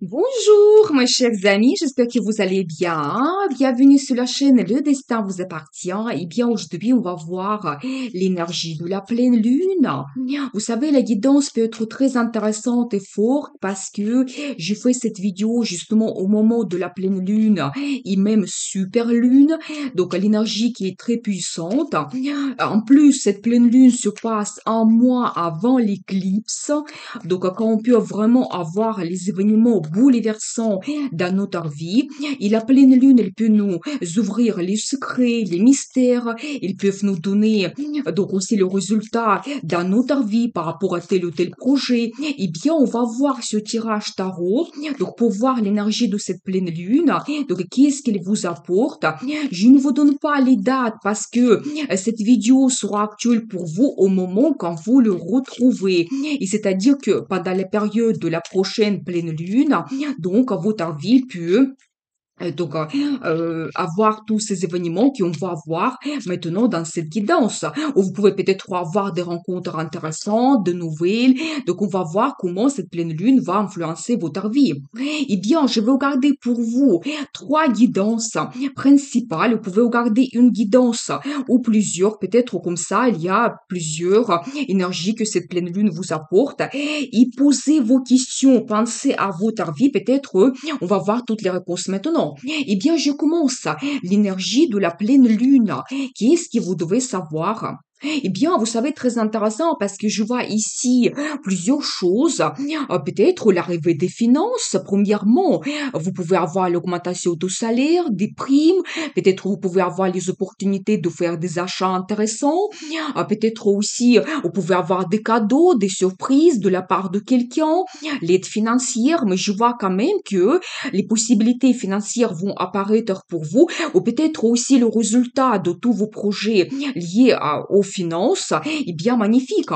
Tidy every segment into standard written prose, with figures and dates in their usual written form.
Bonjour, mes chers amis, j'espère que vous allez bien. Bienvenue sur la chaîne Le Destin vous appartient. Eh bien, aujourd'hui, on va voir l'énergie de la pleine lune. Vous savez, la guidance peut être très intéressante et forte parce que je fais cette vidéo justement au moment de la pleine lune et même super lune. Donc, l'énergie qui est très puissante. En plus, cette pleine lune se passe un mois avant l'éclipse. Donc, quand on peut vraiment avoir les événements bouleversants dans notre vie, et la pleine lune, elle peut nous ouvrir les secrets, les mystères, ils peuvent nous donner donc aussi le résultat dans notre vie par rapport à tel ou tel projet. Eh bien, on va voir ce tirage tarot, donc pour voir l'énergie de cette pleine lune, donc qu'est-ce qu'elle vous apporte. Je ne vous donne pas les dates parce que cette vidéo sera actuelle pour vous au moment quand vous le retrouvez. Et c'est-à-dire que pendant la période de la prochaine pleine lune, donc votre vie peut avoir tous ces événements qu'on va voir maintenant dans cette guidance. Ou vous pouvez peut-être avoir des rencontres intéressantes, de nouvelles. Donc, on va voir comment cette pleine lune va influencer votre vie. Eh bien, je vais regarder pour vous trois guidances principales. Vous pouvez regarder une guidance ou plusieurs. Peut-être comme ça, il y a plusieurs énergies que cette pleine lune vous apporte. Et posez vos questions. Pensez à votre vie. Peut-être on va voir toutes les réponses maintenant. Eh bien, je commence. L'énergie de la pleine lune. Qu'est-ce que vous devez savoir? Eh bien, vous savez, très intéressant parce que je vois ici plusieurs choses. Peut-être l'arrivée des finances, premièrement. Vous pouvez avoir l'augmentation du salaire, des primes. Peut-être vous pouvez avoir les opportunités de faire des achats intéressants. Peut-être aussi, vous pouvez avoir des cadeaux, des surprises de la part de quelqu'un, l'aide financière. Mais je vois quand même que les possibilités financières vont apparaître pour vous, ou peut-être aussi le résultat de tous vos projets liés aux finances est bien magnifique.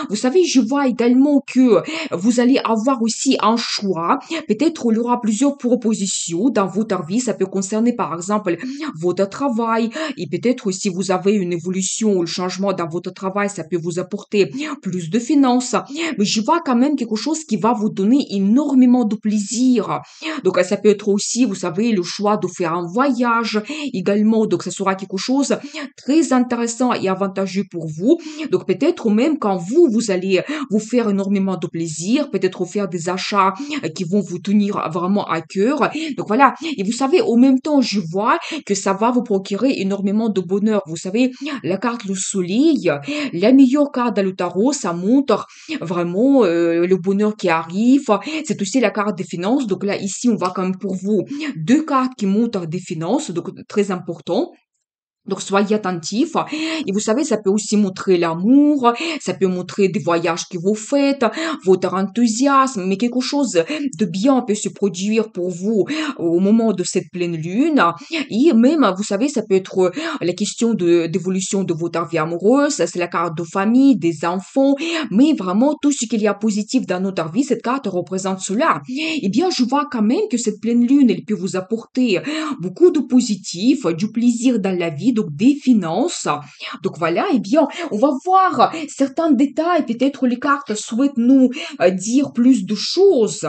Vous savez, je vois également que vous allez avoir aussi un choix. Peut-être il y aura plusieurs propositions dans votre vie. Ça peut concerner par exemple votre travail et peut-être si vous avez une évolution ou le changement dans votre travail, ça peut vous apporter plus de finances. Mais je vois quand même quelque chose qui va vous donner énormément de plaisir. Donc, ça peut être aussi, vous savez, le choix de faire un voyage également. Donc, ça sera quelque chose très intéressant et avantageux pour vous. Donc, peut-être même quand vous allez vous faire énormément de plaisir, peut-être faire des achats qui vont vous tenir vraiment à cœur. Donc, voilà. Et vous savez, au même temps, je vois que ça va vous procurer énormément de bonheur. Vous savez, la carte le soleil, la meilleure carte dans le tarot, ça montre vraiment le bonheur qui arrive. C'est aussi la carte des finances. Donc là, ici, on voit quand même pour vous deux cartes qui montrent des finances, donc très important. Donc, soyez attentifs. Et vous savez, ça peut aussi montrer l'amour, ça peut montrer des voyages que vous faites, votre enthousiasme, mais quelque chose de bien peut se produire pour vous au moment de cette pleine lune. Et même, vous savez, ça peut être la question d'évolution de votre vie amoureuse, c'est la carte de famille, des enfants, mais vraiment tout ce qu'il y a positif dans notre vie, cette carte représente cela. Eh bien, je vois quand même que cette pleine lune, elle peut vous apporter beaucoup de positif, du plaisir dans la vie, donc des finances. Donc voilà, eh bien, on va voir certains détails. Peut-être les cartes souhaitent nous dire plus de choses.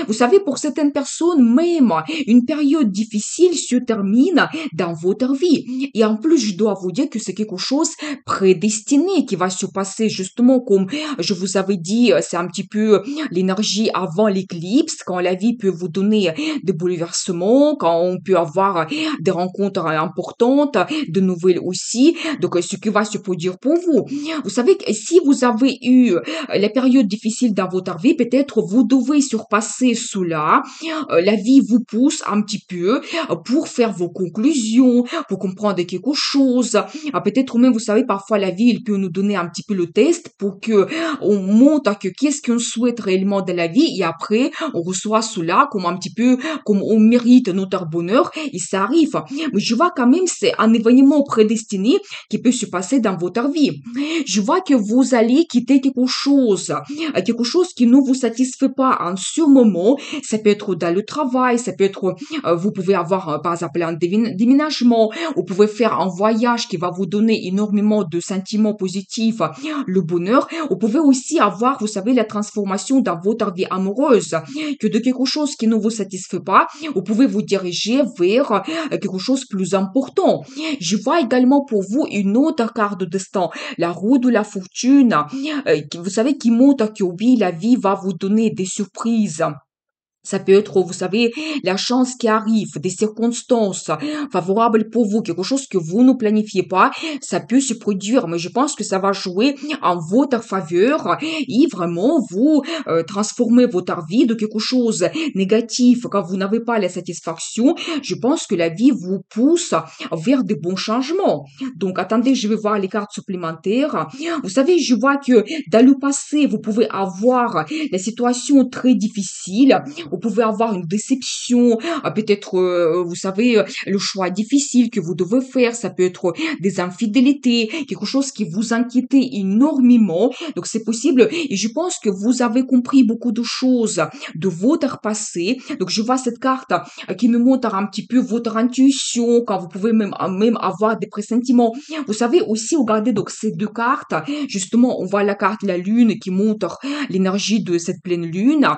Vous savez, pour certaines personnes, même une période difficile se termine dans votre vie. Et en plus, je dois vous dire que c'est quelque chose prédestiné qui va se passer justement comme je vous avais dit, c'est un petit peu l'énergie avant l'éclipse, quand la vie peut vous donner des bouleversements, quand on peut avoir des rencontres importantes, de nouvelles aussi. Donc, ce qui va se produire pour vous. Vous savez que si vous avez eu la période difficile dans votre vie, peut-être vous devez surpasser cela. La vie vous pousse un petit peu pour faire vos conclusions, pour comprendre quelque chose. Peut-être même, vous savez, parfois la vie, il peut nous donner un petit peu le test pour que on montre que qu'est-ce qu'on souhaite réellement de la vie et après, on reçoit cela comme un petit peu, comme on mérite notre bonheur et ça arrive. Mais je vois quand même, c'est un événement prédestiné qui peut se passer dans votre vie. Je vois que vous allez quitter quelque chose qui ne vous satisfait pas en ce moment. Ça peut être dans le travail, ça peut être, vous pouvez avoir, par exemple, un déménagement, vous pouvez faire un voyage qui va vous donner énormément de sentiments positifs, le bonheur. Vous pouvez aussi avoir, vous savez, la transformation dans votre vie amoureuse, que de quelque chose qui ne vous satisfait pas, vous pouvez vous diriger vers quelque chose de plus important. Je vois également pour vous une autre carte de destin, la roue de la fortune, vous savez, qui montre que oui, la vie va vous donner des surprises. Ça peut être, vous savez, la chance qui arrive, des circonstances favorables pour vous, quelque chose que vous ne planifiez pas, ça peut se produire, mais je pense que ça va jouer en votre faveur et vraiment vous transformer votre vie de quelque chose négatif quand vous n'avez pas la satisfaction. Je pense que la vie vous pousse vers de bons changements. Donc, attendez, je vais voir les cartes supplémentaires. Vous savez, je vois que dans le passé, vous pouvez avoir des situations très difficiles, vous pouvez avoir une déception, peut-être, vous savez, le choix difficile que vous devez faire, ça peut être des infidélités, quelque chose qui vous inquiète énormément. Donc, c'est possible. Et je pense que vous avez compris beaucoup de choses de votre passé. Donc, je vois cette carte qui me montre un petit peu votre intuition, quand vous pouvez même avoir des pressentiments. Vous savez aussi, regardez donc ces deux cartes. Justement, on voit la carte la lune qui montre l'énergie de cette pleine lune,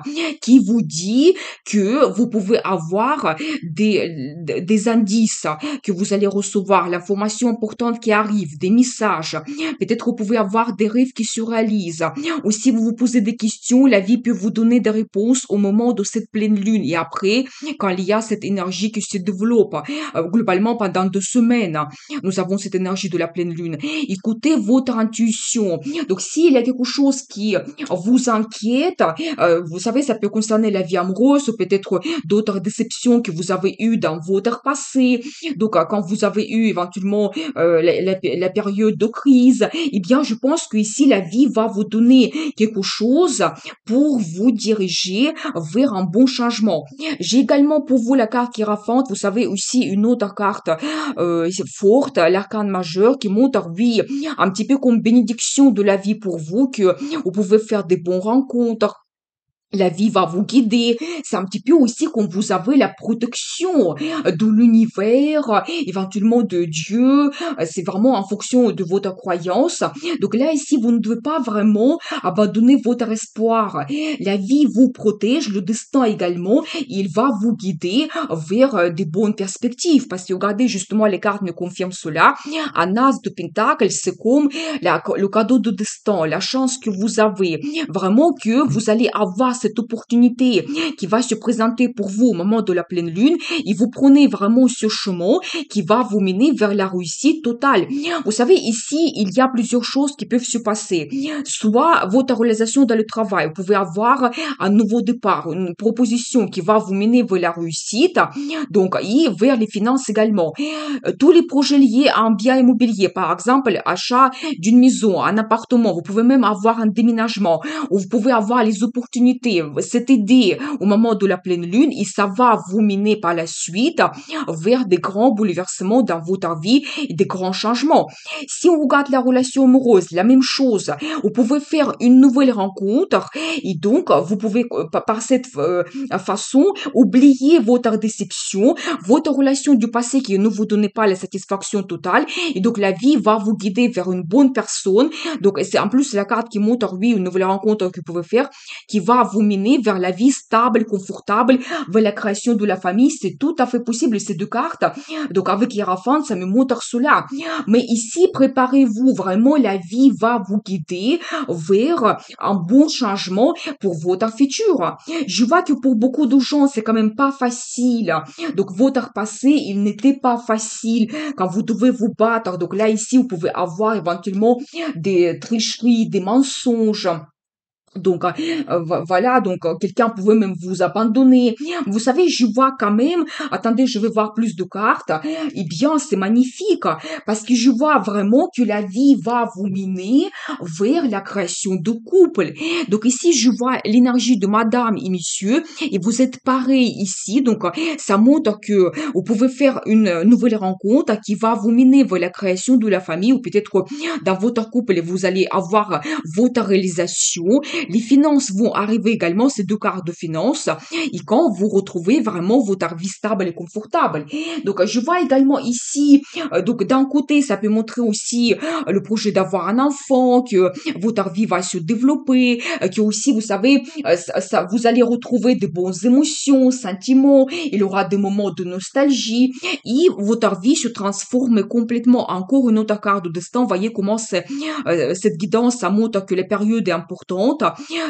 qui vous dit que vous pouvez avoir des indices, que vous allez recevoir l'information importante qui arrive, des messages. Peut-être vous pouvez avoir des rêves qui se réalisent. Ou si vous vous posez des questions, la vie peut vous donner des réponses au moment de cette pleine lune. Et après, quand il y a cette énergie qui se développe, globalement pendant 2 semaines, nous avons cette énergie de la pleine lune. Écoutez votre intuition. Donc, s'il y a quelque chose qui vous inquiète, vous savez, ça peut concerner la vie amoureuse, ou peut-être d'autres déceptions que vous avez eues dans votre passé. Donc, quand vous avez eu éventuellement la période de crise, eh bien, je pense que ici, la vie va vous donner quelque chose pour vous diriger vers un bon changement. J'ai également pour vous la carte qui raffante, vous savez aussi une autre carte forte, l'arcane majeur, qui montre, oui, un petit peu comme bénédiction de la vie pour vous, que vous pouvez faire des bonnes rencontres, la vie va vous guider. C'est un petit peu aussi comme vous avez la protection de l'univers, éventuellement de Dieu. C'est vraiment en fonction de votre croyance. Donc là, ici, vous ne devez pas vraiment abandonner votre espoir. La vie vous protège, le destin également. Il va vous guider vers des bonnes perspectives. Parce que regardez, justement, les cartes me confirment cela. Un as de pentacle, c'est comme le cadeau de destin, la chance que vous avez. Vraiment que vous allez avoir cette opportunité qui va se présenter pour vous au moment de la pleine lune, et vous prenez vraiment ce chemin qui va vous mener vers la réussite totale. Vous savez, ici, il y a plusieurs choses qui peuvent se passer. Soit votre réalisation dans le travail, vous pouvez avoir un nouveau départ, une proposition qui va vous mener vers la réussite, donc, et vers les finances également. Tous les projets liés à un bien immobilier, par exemple, achat d'une maison, un appartement, vous pouvez même avoir un déménagement, ou vous pouvez avoir les opportunités, cette idée au moment de la pleine lune, et ça va vous mener par la suite vers des grands bouleversements dans votre vie et des grands changements. Si on regarde la relation amoureuse, la même chose, vous pouvez faire une nouvelle rencontre, et donc vous pouvez par cette façon oublier votre déception, votre relation du passé qui ne vous donnait pas la satisfaction totale, et donc la vie va vous guider vers une bonne personne. Donc c'est en plus la carte qui montre, oui, une nouvelle rencontre que vous pouvez faire, qui va vous mener vers la vie stable, confortable, vers la création de la famille. C'est tout à fait possible, ces deux cartes. Donc avec Hiérophante, ça me montre cela. Mais ici, préparez-vous, vraiment, la vie va vous guider vers un bon changement pour votre futur. Je vois que pour beaucoup de gens, c'est quand même pas facile. Donc votre passé, il n'était pas facile quand vous devez vous battre. Donc là, ici, vous pouvez avoir éventuellement des tricheries, des mensonges. Donc voilà, donc quelqu'un pouvait même vous abandonner. Vous savez, je vois quand même, attendez, je vais voir plus de cartes. Eh bien, c'est magnifique parce que je vois vraiment que la vie va vous mener vers la création de couple. Donc ici, je vois l'énergie de madame et monsieur, et vous êtes pareil ici. Donc ça montre que vous pouvez faire une nouvelle rencontre qui va vous mener vers la création de la famille, ou peut-être dans votre couple, vous allez avoir votre réalisation. Les finances vont arriver également, ces deux cartes de finances, et quand vous retrouvez vraiment votre vie stable et confortable. Donc, je vois également ici, donc d'un côté, ça peut montrer aussi le projet d'avoir un enfant, que votre vie va se développer, que aussi, vous savez, vous allez retrouver de bonnes émotions, sentiments, il y aura des moments de nostalgie, et votre vie se transforme complètement. Encore une autre carte de destin, voyez comment cette guidance, ça montre que la période est importante,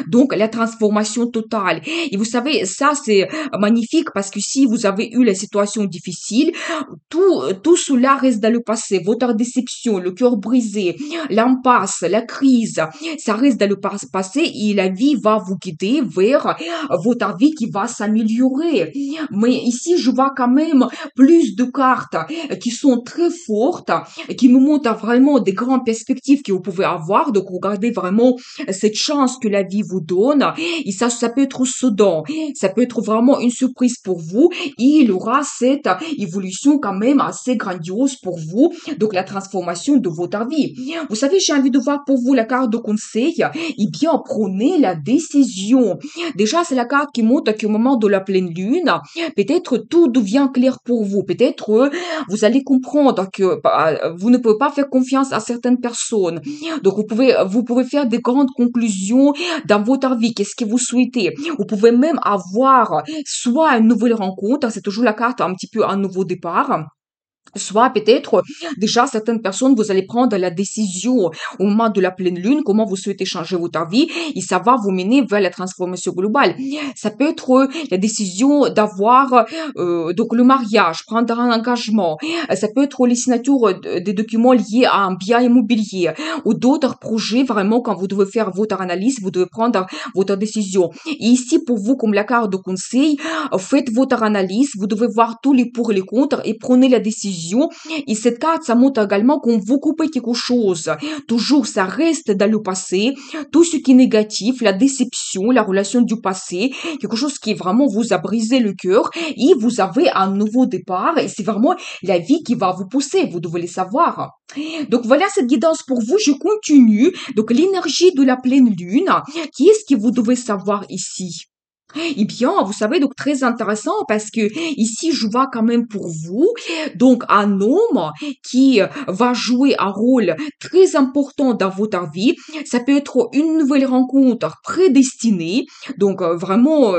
donc la transformation totale. Et vous savez, ça c'est magnifique parce que si vous avez eu la situation difficile, tout cela reste dans le passé. Votre déception, le cœur brisé, l'impasse, la crise, ça reste dans le passé et la vie va vous guider vers votre vie qui va s'améliorer. Mais ici, je vois quand même plus de cartes qui sont très fortes, qui me montrent vraiment des grandes perspectives que vous pouvez avoir. Donc, regardez vraiment cette chance que la vie vous donne. Et ça peut être soudain. Ça peut être vraiment une surprise pour vous. Et il y aura cette évolution quand même assez grandiose pour vous. Donc, la transformation de votre vie. Vous savez, j'ai envie de voir pour vous la carte de conseil. Eh bien, prenez la décision. Déjà, c'est la carte qui montre qu'au moment de la pleine lune, peut-être tout devient clair pour vous. Peut-être vous allez comprendre que vous ne pouvez pas faire confiance à certaines personnes. Donc, vous pouvez faire des grandes conclusions dans votre vie. Qu'est-ce que vous souhaitez? Vous pouvez même avoir soit une nouvelle rencontre, c'est toujours la carte un petit peu un nouveau départ. Soit peut-être, déjà, certaines personnes, vous allez prendre la décision au moment de la pleine lune, comment vous souhaitez changer votre vie, et ça va vous mener vers la transformation globale. Ça peut être la décision d'avoir donc le mariage, prendre un engagement. Ça peut être les signatures des documents liés à un bien immobilier ou d'autres projets. Vraiment, quand vous devez faire votre analyse, vous devez prendre votre décision. Et ici, pour vous, comme la carte de conseil, faites votre analyse. Vous devez voir tous les pour et les contre et prenez la décision. Et cette carte, ça montre également qu'on vous coupez quelque chose. Toujours, ça reste dans le passé. Tout ce qui est négatif, la déception, la relation du passé, quelque chose qui vraiment vous a brisé le cœur et vous avez un nouveau départ et c'est vraiment la vie qui va vous pousser. Vous devez le savoir. Donc voilà cette guidance pour vous. Je continue. Donc l'énergie de la pleine lune. Qu'est-ce que vous devez savoir ici? Eh bien, vous savez, donc très intéressant parce que ici, je vois quand même pour vous, donc un homme qui va jouer un rôle très important dans votre vie. Ça peut être une nouvelle rencontre prédestinée, donc vraiment,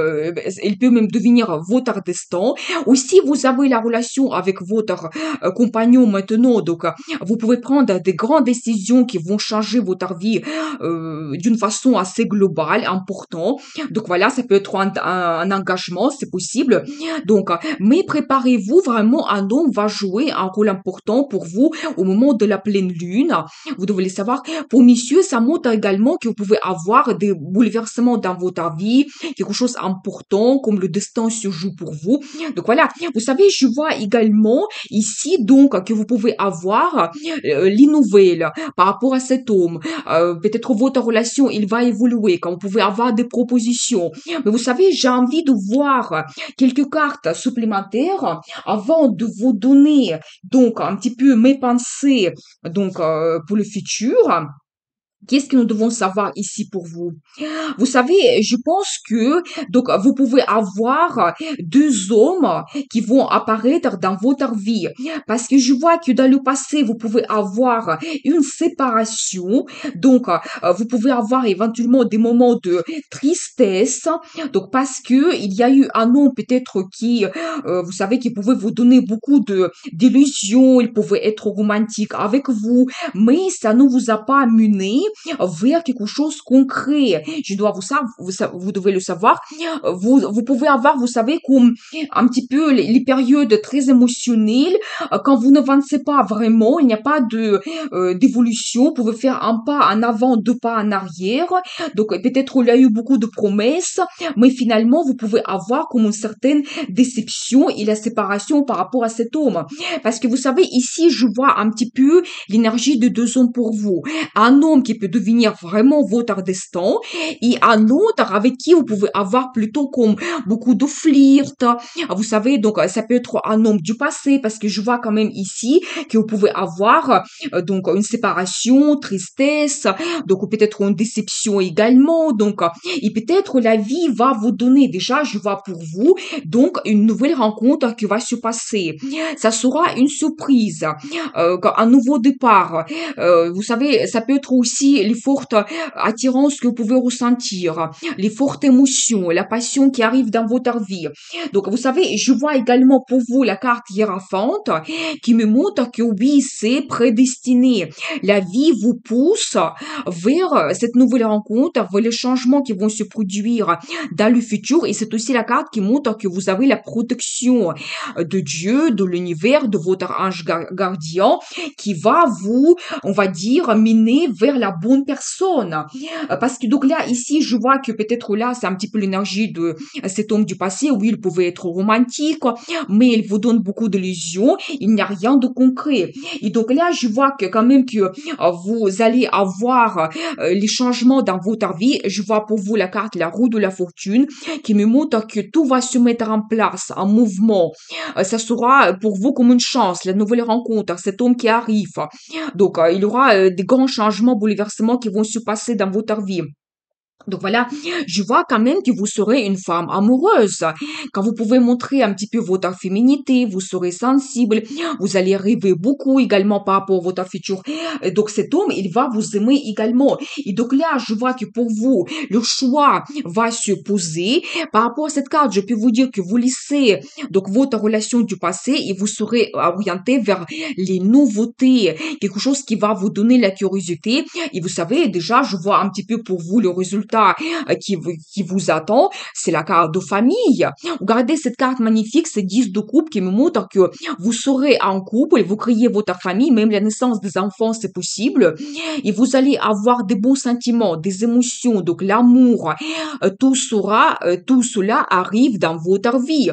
il peut même devenir votre destin. Ou si vous avez la relation avec votre compagnon maintenant, donc vous pouvez prendre des grandes décisions qui vont changer votre vie d'une façon assez globale, importante. Donc voilà, ça peut être un engagement, c'est possible. Donc, mais préparez-vous vraiment, un homme va jouer un rôle important pour vous au moment de la pleine lune. Vous devez le savoir. Pour messieurs, ça montre également que vous pouvez avoir des bouleversements dans votre vie, quelque chose d'important, comme le destin se joue pour vous. Donc voilà, vous savez, je vois également ici donc que vous pouvez avoir les nouvelles par rapport à cet homme. Peut-être votre relation, il va évoluer, quand vous pouvez avoir des propositions. Mais vous savez, j'ai envie de voir quelques cartes supplémentaires avant de vous donner donc un petit peu mes pensées donc pour le futur. Qu'est-ce que nous devons savoir ici pour vous? Vous savez, je pense que donc vous pouvez avoir deux hommes qui vont apparaître dans votre vie parce que je vois que dans le passé vous pouvez avoir une séparation, donc vous pouvez avoir éventuellement des moments de tristesse, donc parce que il y a eu un homme peut-être qui vous savez qui pouvait vous donner beaucoup de d'illusions, il pouvait être romantique avec vous, mais ça ne vous a pas mené vers quelque chose de concret. Je dois vous devez le savoir. Vous pouvez avoir, vous savez, comme un petit peu les périodes très émotionnelles, quand vous n'avancez pas vraiment, il n'y a pas d'évolution, vous pouvez faire un pas en avant, deux pas en arrière. Donc, peut-être il y a eu beaucoup de promesses, mais finalement, vous pouvez avoir comme une certaine déception et la séparation par rapport à cet homme. Parce que vous savez, ici, je vois un petit peu l'énergie de deux hommes pour vous. Un homme qui peut peut devenir vraiment votre destin, et un autre avec qui vous pouvez avoir plutôt comme beaucoup de flirt. Vous savez, donc ça peut être un homme du passé, parce que je vois quand même ici que vous pouvez avoir donc une séparation, tristesse, donc peut-être une déception également. Donc, et peut-être la vie va vous donner, déjà, je vois pour vous, donc une nouvelle rencontre qui va se passer. Ça sera une surprise, un nouveau départ. Vous savez, ça peut être aussi les fortes attirances que vous pouvez ressentir, les fortes émotions, la passion qui arrive dans votre vie. Donc, vous savez, je vois également pour vous la carte hiérophante qui me montre que oui, c'est prédestiné. La vie vous pousse vers cette nouvelle rencontre, vers les changements qui vont se produire dans le futur. Et c'est aussi la carte qui montre que vous avez la protection de Dieu, de l'univers, de votre ange gardien qui va vous, on va dire, mener vers la bonne personne. Parce que donc là, ici, je vois que peut-être là, c'est un petit peu l'énergie de cet homme du passé. Oui, il pouvait être romantique, mais il vous donne beaucoup d'illusions. Il n'y a rien de concret. Et donc là, je vois que quand même que vous allez avoir les changements dans votre vie. Je vois pour vous la carte, la roue de la fortune, qui me montre que tout va se mettre en place, en mouvement. Ça sera pour vous comme une chance, la nouvelle rencontre, cet homme qui arrive. Donc, il y aura des grands changements, bouleversements qui vont se passer dans votre vie. Donc voilà, je vois quand même que vous serez une femme amoureuse. Quand vous pouvez montrer un petit peu votre féminité, vous serez sensible, vous allez rêver beaucoup également par rapport à votre futur. Donc cet homme, il va vous aimer également. Et donc là, je vois que pour vous, le choix va se poser. Par rapport à cette carte, je peux vous dire que vous laissez donc votre relation du passé et vous serez orienté vers les nouveautés, quelque chose qui va vous donner la curiosité. Et vous savez, déjà, je vois un petit peu pour vous le résultat qui vous attend, c'est la carte de famille. Regardez cette carte magnifique, c'est 10 de couple qui me montre que vous serez en couple, vous créez votre famille, même la naissance des enfants, c'est possible. Et vous allez avoir des bons sentiments, des émotions, donc l'amour, tout cela arrive dans votre vie.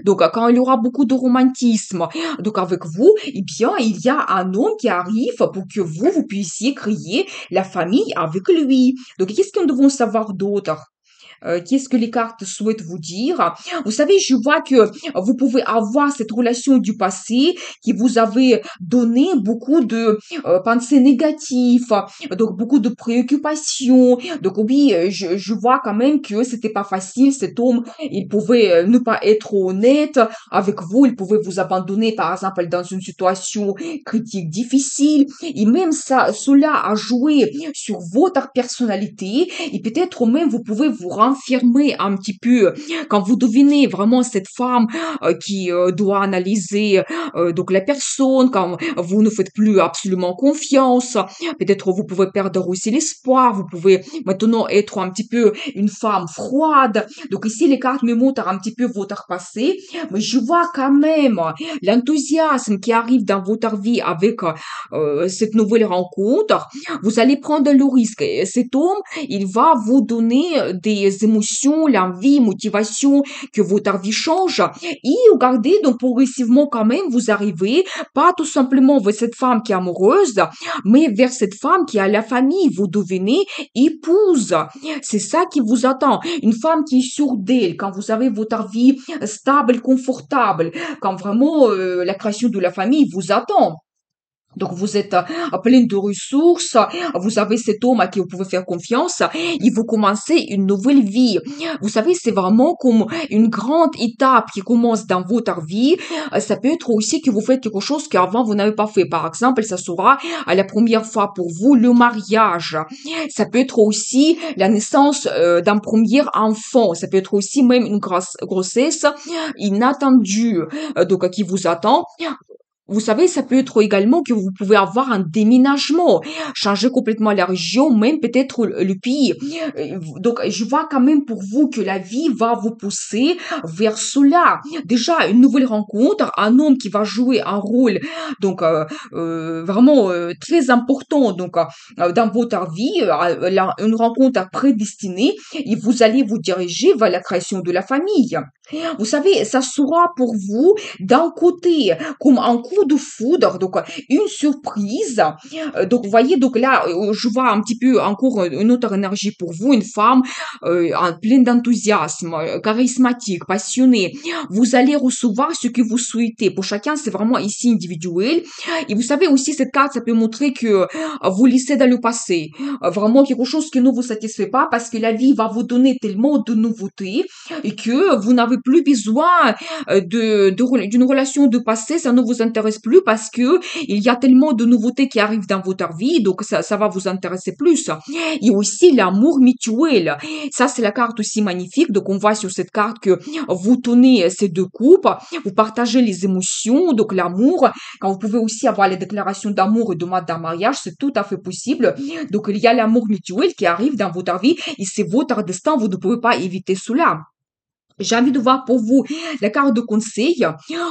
Donc, quand il y aura beaucoup de romantisme, donc avec vous, eh bien, il y a un homme qui arrive pour que vous puissiez créer la famille avec lui. Donc, qu'est-ce que nous devons savoir d'autre? Qu'est-ce que les cartes souhaitent vous dire? Vous savez, je vois que vous pouvez avoir cette relation du passé qui vous avait donné beaucoup de pensées négatives, donc beaucoup de préoccupations. Donc oui, je vois quand même que c'était pas facile. Cet homme, il pouvait ne pas être honnête avec vous. Il pouvait vous abandonner, par exemple, dans une situation critique difficile. Et même ça, cela a joué sur votre personnalité. Et peut-être même vous pouvez vous renfermer un petit peu quand vous devinez vraiment cette femme qui doit analyser donc la personne, quand vous ne faites plus absolument confiance. Peut-être vous pouvez perdre aussi l'espoir. Vous pouvez maintenant être un petit peu une femme froide. Donc ici, les cartes me montrent un petit peu votre passé. Mais je vois quand même l'enthousiasme qui arrive dans votre vie avec cette nouvelle rencontre. Vous allez prendre le risque. Et cet homme, il va vous donner des émotions, l'envie, motivation, que votre vie change. Et regardez, donc progressivement quand même, vous arrivez pas tout simplement vers cette femme qui est amoureuse, mais vers cette femme qui a la famille. Vous devenez épouse. C'est ça qui vous attend. Une femme qui est sûre d'elle, quand vous avez votre vie stable, confortable, quand vraiment la création de la famille vous attend. Donc, vous êtes plein de ressources, vous avez cet homme à qui vous pouvez faire confiance et vous commencez une nouvelle vie. Vous savez, c'est vraiment comme une grande étape qui commence dans votre vie. Ça peut être aussi que vous faites quelque chose qu'avant vous n'avez pas fait. Par exemple, ça sera à la première fois pour vous le mariage. Ça peut être aussi la naissance d'un premier enfant. Ça peut être aussi même une grossesse inattendue donc qui vous attend. Vous savez, ça peut être également que vous pouvez avoir un déménagement, changer complètement la région, même peut-être le pays. Donc, je vois quand même pour vous que la vie va vous pousser vers cela. Déjà, une nouvelle rencontre, un homme qui va jouer un rôle, donc vraiment très important, donc dans votre vie, une rencontre prédestinée, et vous allez vous diriger vers la création de la famille. Vous savez, ça sera pour vous d'un côté comme un coup de foudre, donc une surprise. Donc vous voyez, donc là, je vois un petit peu encore une autre énergie pour vous, une femme pleine d'enthousiasme, charismatique, passionnée. Vous allez recevoir ce que vous souhaitez. Pour chacun, c'est vraiment ici individuel. Et vous savez aussi, cette carte, ça peut montrer que vous laissez dans le passé vraiment quelque chose qui ne vous satisfait pas parce que la vie va vous donner tellement de nouveautés et que vous n'avez plus besoin d'une relation de passé, ça ne vous intéresse plus parce que il y a tellement de nouveautés qui arrivent dans votre vie, donc ça va vous intéresser plus. Et aussi l'amour mutuel. Ça, c'est la carte aussi magnifique. Donc, on voit sur cette carte que vous tenez ces deux coupes, vous partagez les émotions, donc l'amour. Quand vous pouvez aussi avoir les déclarations d'amour et de demande d'un mariage, c'est tout à fait possible. Donc, il y a l'amour mutuel qui arrive dans votre vie et c'est votre destin, vous ne pouvez pas éviter cela. J'ai envie de voir pour vous la carte de conseil.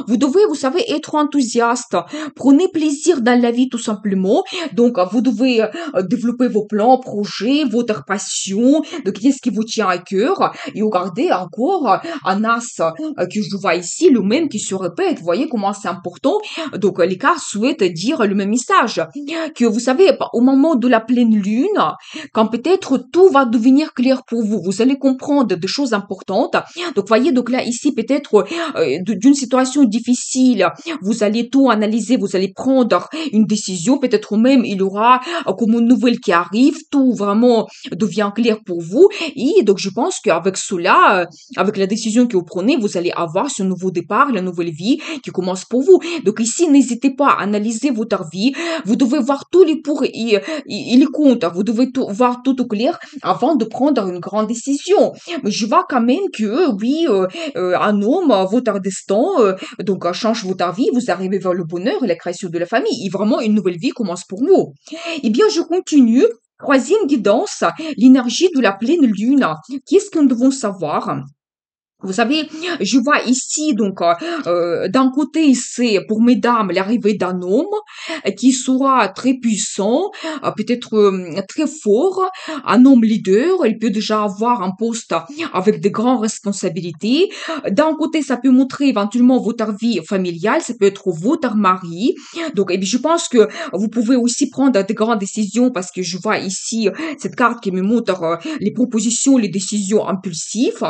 Vous devez, vous savez, être enthousiaste. Prenez plaisir dans la vie tout simplement. Donc, vous devez développer vos plans, projets, votre passion, de qu'est-ce qui vous tient à cœur. Et regardez encore un as que je vois ici, le même qui se répète. Vous voyez comment c'est important. Donc, les cartes souhaitent dire le même message. Que vous savez, au moment de la pleine lune, quand peut-être tout va devenir clair pour vous, vous allez comprendre des choses importantes. Donc, voyez, donc là, ici, peut-être d'une situation difficile, vous allez tout analyser, vous allez prendre une décision, peut-être même il y aura comme une nouvelle qui arrive, tout vraiment devient clair pour vous. Et donc, je pense qu'avec cela, avec la décision que vous prenez, vous allez avoir ce nouveau départ, la nouvelle vie qui commence pour vous. Donc, ici, n'hésitez pas à analyser votre vie. Vous devez voir tous les pour et les contre. Vous devez voir tout au clair avant de prendre une grande décision. Mais je vois quand même que, oui, un homme, votre destin, donc change votre vie, vous arrivez vers le bonheur et la création de la famille. Et vraiment, une nouvelle vie commence pour vous. Eh bien, je continue. Troisième guidance, l'énergie de la pleine lune. Qu'est-ce que nous devons savoir? Vous savez, je vois ici, donc, d'un côté, c'est pour mesdames l'arrivée d'un homme qui sera très puissant, peut-être très fort, un homme leader. Il peut déjà avoir un poste avec de grandes responsabilités. D'un côté, ça peut montrer éventuellement votre vie familiale, ça peut être votre mari. Donc, et puis, je pense que vous pouvez aussi prendre de grandes décisions parce que je vois ici cette carte qui me montre les propositions, les décisions impulsives.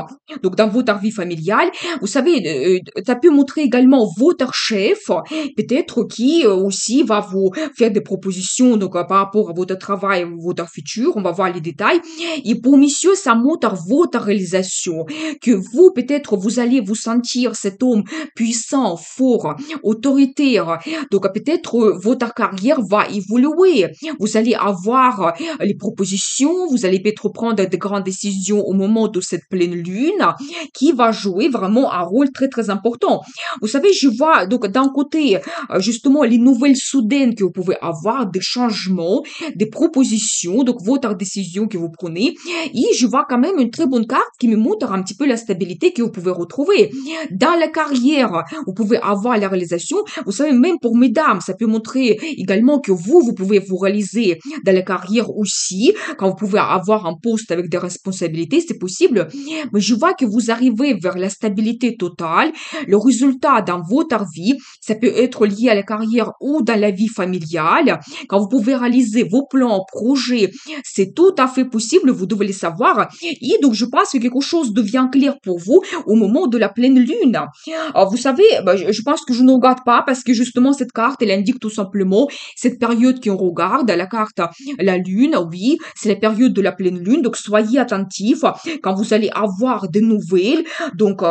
Donc, dans votre vie familiale, vous savez, ça peut montrer également votre chef, peut-être qui aussi va vous faire des propositions donc par rapport à votre travail, votre futur. On va voir les détails. Et pour monsieur, ça montre votre réalisation, que vous, peut-être, vous allez vous sentir cet homme puissant, fort, autoritaire. Donc, peut-être, votre carrière va évoluer. Vous allez avoir les propositions, vous allez peut-être prendre de grandes décisions au moment de cette pleine lune qui va jouer vraiment un rôle très, très important. Vous savez, je vois donc d'un côté, justement, les nouvelles soudaines que vous pouvez avoir, des changements, des propositions, donc votre décision que vous prenez. Et je vois quand même une très bonne carte qui me montre un petit peu la stabilité que vous pouvez retrouver. Dans la carrière, vous pouvez avoir la réalisation. Vous savez, même pour mesdames, ça peut montrer également que vous pouvez vous réaliser dans la carrière aussi. Quand vous pouvez avoir un poste avec des responsabilités, c'est possible. Mais je vois que vous arrivez vers la stabilité totale. Le résultat dans votre vie, ça peut être lié à la carrière ou dans la vie familiale. Quand vous pouvez réaliser vos plans, projets, c'est tout à fait possible, vous devez le savoir. Et donc, je pense que quelque chose devient clair pour vous au moment de la pleine lune. Alors, vous savez, je pense que je ne regarde pas parce que justement, cette carte, elle indique tout simplement cette période qu'on regarde. La carte, la lune, oui, c'est la période de la pleine lune. Donc, soyez attentifs quand vous allez avoir des nouvelles, donc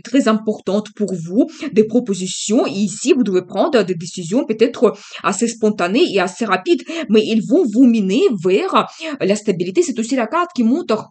très importantes pour vous, des propositions. Et ici, vous devez prendre des décisions peut-être assez spontanées et assez rapides, mais ils vont vous mener vers la stabilité. C'est aussi la carte qui montre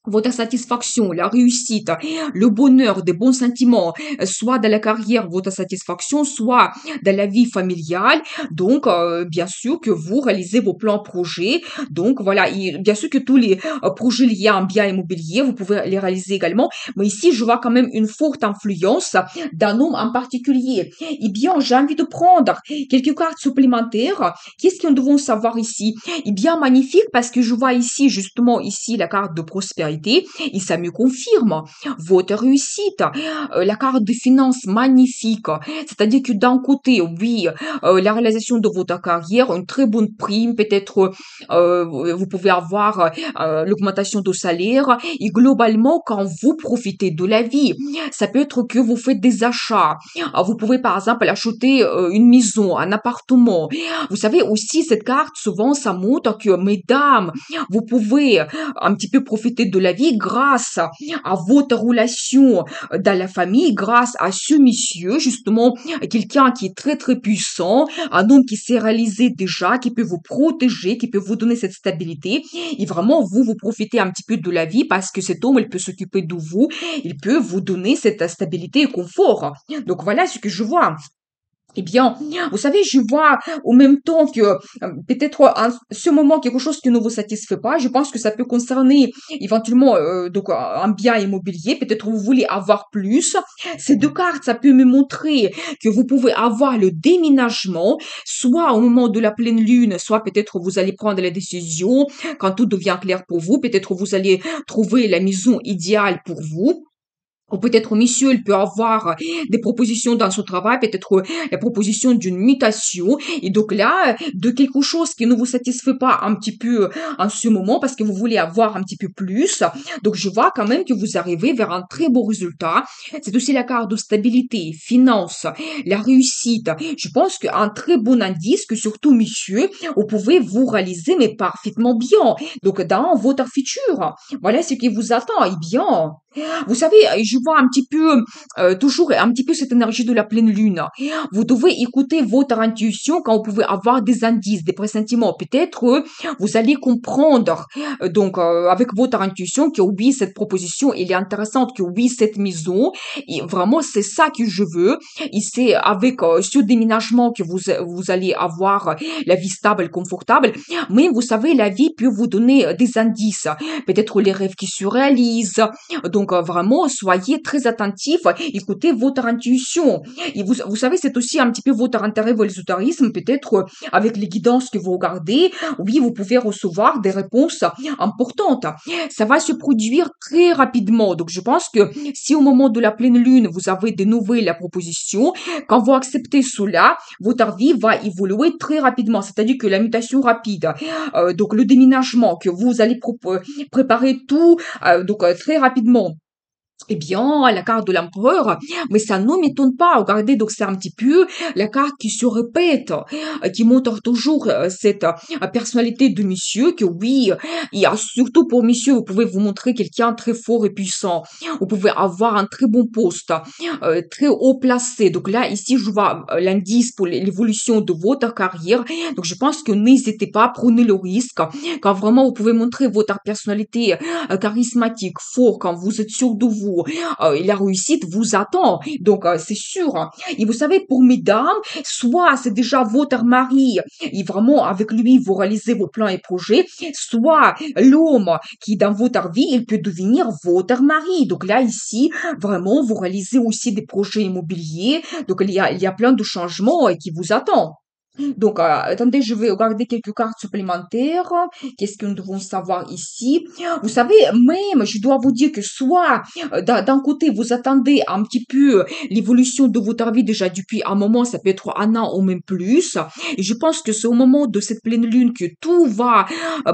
votre satisfaction, la réussite, le bonheur, des bons sentiments, soit dans la carrière, votre satisfaction, soit dans la vie familiale. Donc, bien sûr que vous réalisez vos plans projets. Donc, voilà, et bien sûr que tous les projets liés à un bien immobilier, vous pouvez les réaliser également. Mais ici, je vois quand même une forte influence d'un homme en particulier. Eh bien, j'ai envie de prendre quelques cartes supplémentaires. Qu'est-ce que nous devons savoir ici? Eh bien, magnifique, parce que je vois ici, justement, ici, la carte de prospérité. personnalité et ça me confirme votre réussite. La carte de finance magnifique, c'est-à-dire que d'un côté, oui, la réalisation de votre carrière, une très bonne prime, peut-être vous pouvez avoir l'augmentation de salaire et globalement, quand vous profitez de la vie, ça peut être que vous faites des achats. Vous pouvez par exemple acheter une maison, un appartement. Vous savez aussi, cette carte, souvent, ça montre que, mesdames, vous pouvez un petit peu profiter de la vie grâce à votre relation dans la famille, grâce à ce monsieur, justement, quelqu'un qui est très très puissant, un homme qui s'est réalisé déjà, qui peut vous protéger, qui peut vous donner cette stabilité. Et vraiment, vous profitez un petit peu de la vie parce que cet homme, il peut s'occuper de vous, il peut vous donner cette stabilité et confort. Donc voilà ce que je vois. Eh bien, vous savez, je vois en même temps que peut-être ce moment quelque chose qui ne vous satisfait pas. Je pense que ça peut concerner éventuellement donc un bien immobilier. Peut-être vous voulez avoir plus. Ces deux cartes, ça peut me montrer que vous pouvez avoir le déménagement, soit au moment de la pleine lune, soit peut-être vous allez prendre la décision quand tout devient clair pour vous. Peut-être vous allez trouver la maison idéale pour vous. Ou peut-être monsieur, il peut avoir des propositions dans son travail, peut-être la proposition d'une mutation. Et donc là, de quelque chose qui ne vous satisfait pas un petit peu en ce moment parce que vous voulez avoir un petit peu plus. Donc je vois quand même que vous arrivez vers un très beau résultat. C'est aussi la carte de stabilité, finance, la réussite. Je pense qu'un très bon indice que surtout monsieur, vous pouvez vous réaliser mais parfaitement bien. Donc dans votre futur, voilà ce qui vous attend. Eh bien, vous savez, je vois un petit peu, toujours un petit peu cette énergie de la pleine lune. Vous devez écouter votre intuition quand vous pouvez avoir des indices, des pressentiments. Peut-être vous allez comprendre, donc avec votre intuition que oui, cette proposition, elle est intéressante, que oui, cette maison, et vraiment, c'est ça que je veux. Et c'est avec ce déménagement que vous allez avoir la vie stable, confortable. Mais vous savez, la vie peut vous donner des indices. Peut-être les rêves qui se réalisent, donc vraiment, soyez très attentifs, écoutez votre intuition. Et vous savez, c'est aussi un petit peu votre intérêt pour l'ésotérisme, peut-être avec les guidances que vous regardez, oui, vous pouvez recevoir des réponses importantes. Ça va se produire très rapidement. Donc je pense que si au moment de la pleine lune, vous avez des nouvelles propositions, quand vous acceptez cela, votre vie va évoluer très rapidement. C'est-à-dire que la mutation rapide, donc le déménagement, que vous allez préparer tout donc très rapidement. Eh bien, la carte de l'empereur, mais ça ne m'étonne pas. Regardez, donc c'est un petit peu la carte qui se répète, qui montre toujours cette personnalité de monsieur, que oui, et surtout pour monsieur, vous pouvez vous montrer quelqu'un très fort et puissant. Vous pouvez avoir un très bon poste, très haut placé. Donc là, ici, je vois l'indice pour l'évolution de votre carrière. Donc je pense que n'hésitez pas, prenez le risque. Quand vraiment vous pouvez montrer votre personnalité charismatique, fort, quand vous êtes sûr de vous, et la réussite vous attend. Donc, c'est sûr. Et vous savez, pour mesdames, soit c'est déjà votre mari, et vraiment, avec lui, vous réalisez vos plans et projets, soit l'homme qui est dans votre vie, il peut devenir votre mari. Donc là, ici, vraiment, vous réalisez aussi des projets immobiliers. Donc, il y a plein de changements qui vous attendent. Donc, attendez, je vais regarder quelques cartes supplémentaires. Qu'est-ce que nous devons savoir ici? Vous savez, même, je dois vous dire que soit d'un côté, vous attendez un petit peu l'évolution de votre vie déjà depuis un moment, ça peut être un an ou même plus. Et je pense que c'est au moment de cette pleine lune que tout va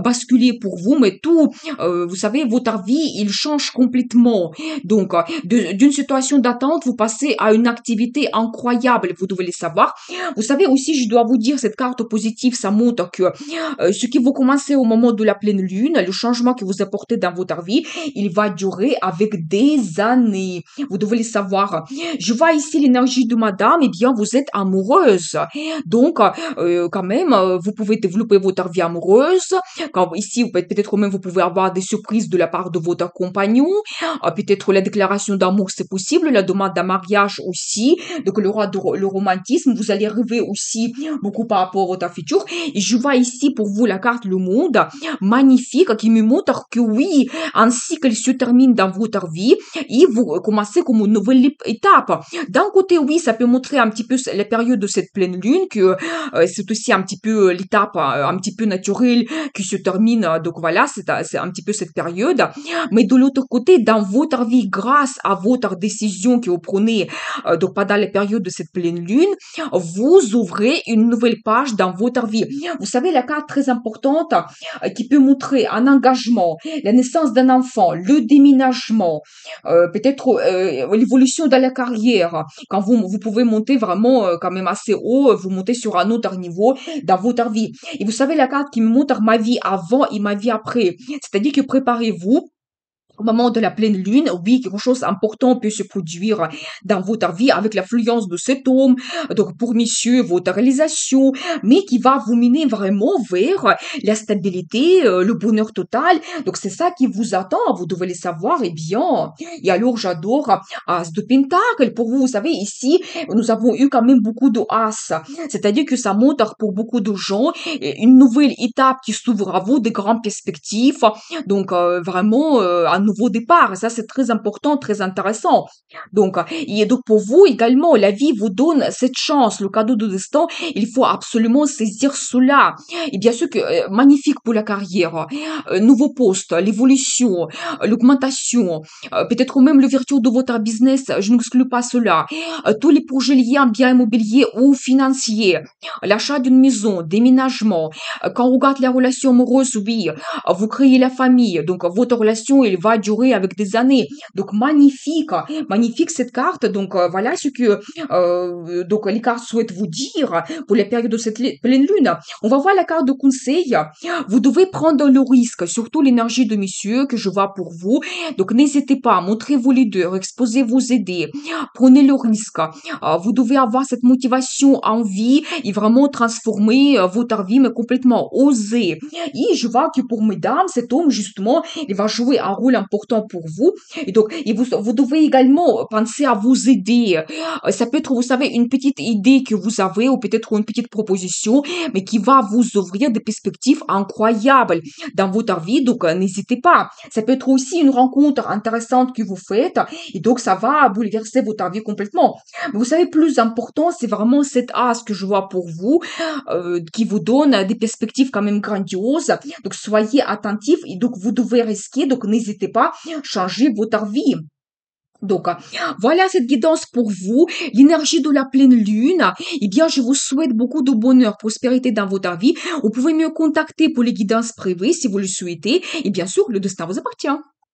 basculer pour vous, mais tout, vous savez, votre vie, il change complètement. Donc, d'une situation d'attente, vous passez à une activité incroyable, vous devez le savoir. Vous savez aussi, je dois vous dire, cette carte positive, ça montre que ce qui vous commencez au moment de la pleine lune, le changement que vous apportez dans votre vie, il va durer avec des années. Vous devez le savoir. Je vois ici l'énergie de madame, eh bien, vous êtes amoureuse. Donc, quand même, vous pouvez développer votre vie amoureuse. Quand ici, peut-être même, vous pouvez avoir des surprises de la part de votre compagnon. Peut-être la déclaration d'amour, c'est possible. La demande d'un mariage aussi. Donc, le romantisme, vous allez arriver aussi beaucoup par rapport à votre futur. Et je vois ici pour vous la carte Le Monde, magnifique, qui me montre que oui, un cycle se termine dans votre vie et vous commencez comme une nouvelle étape. D'un côté, oui, ça peut montrer un petit peu la période de cette pleine lune, que c'est aussi un petit peu l'étape un petit peu naturelle qui se termine. Donc voilà, c'est un petit peu cette période. Mais de l'autre côté, dans votre vie, grâce à votre décision que vous prenez donc pendant la période de cette pleine lune, vous ouvrez une nouvelle page dans votre vie. Vous savez, la carte très importante qui peut montrer un engagement, la naissance d'un enfant, le déménagement, peut-être l'évolution dans la carrière. Quand vous pouvez monter vraiment quand même assez haut, vous montez sur un autre niveau dans votre vie. Et vous savez, la carte qui me montre ma vie avant et ma vie après. C'est-à-dire que préparez-vous au moment de la pleine lune, oui, quelque chose d'important peut se produire dans votre vie avec l'affluence de cet homme, donc pour messieurs, votre réalisation, mais qui va vous mener vraiment vers la stabilité, le bonheur total. Donc c'est ça qui vous attend, vous devez le savoir, et bien. Et alors j'adore As de Pentacle. Pour vous, vous savez, ici, nous avons eu quand même beaucoup de As. C'est-à-dire que ça montre pour beaucoup de gens une nouvelle étape qui s'ouvre à vous, des grandes perspectives. Donc vraiment un nouveau départ. Ça, c'est très important, très intéressant. Donc, et donc pour vous également, la vie vous donne cette chance, le cadeau de destin. Il faut absolument saisir cela. Et bien sûr que magnifique pour la carrière, nouveau poste, l'évolution, l'augmentation, peut-être même l'ouverture de votre business. Je n'exclus pas cela. Tous les projets liés à un bien immobilier ou financier, l'achat d'une maison, déménagement. Quand on regarde la relation amoureuse, oui, vous créez la famille, donc votre relation, elle va durer avec des années. Donc magnifique, magnifique cette carte. Donc voilà ce que donc les cartes souhaitent vous dire pour la période de cette pleine lune. On va voir la carte de conseil. Vous devez prendre le risque, surtout l'énergie de monsieur que je vois pour vous. Donc n'hésitez pas, montrez-vous leader, exposez vos idées, prenez le risque. Vous devez avoir cette motivation, envie et vraiment transformer votre vie, mais complètement oser. Et je vois que pour mesdames, cet homme, justement, il va jouer un rôle important pour vous. Et donc, vous devez également penser à vos idées. Ça peut être, vous savez, une petite idée que vous avez ou peut-être une petite proposition, mais qui va vous ouvrir des perspectives incroyables dans votre vie. Donc, n'hésitez pas. Ça peut être aussi une rencontre intéressante que vous faites. Et donc, ça va bouleverser votre vie complètement. Mais vous savez, plus important, c'est vraiment cet as que je vois pour vous, qui vous donne des perspectives quand même grandioses. Donc, soyez attentifs et donc, vous devez risquer. Donc, n'hésitez pas, changer votre vie. Donc, voilà cette guidance pour vous, l'énergie de la pleine lune. Eh bien, je vous souhaite beaucoup de bonheur, prospérité dans votre vie. Vous pouvez me contacter pour les guidances privées si vous le souhaitez. Et bien sûr, le destin vous appartient.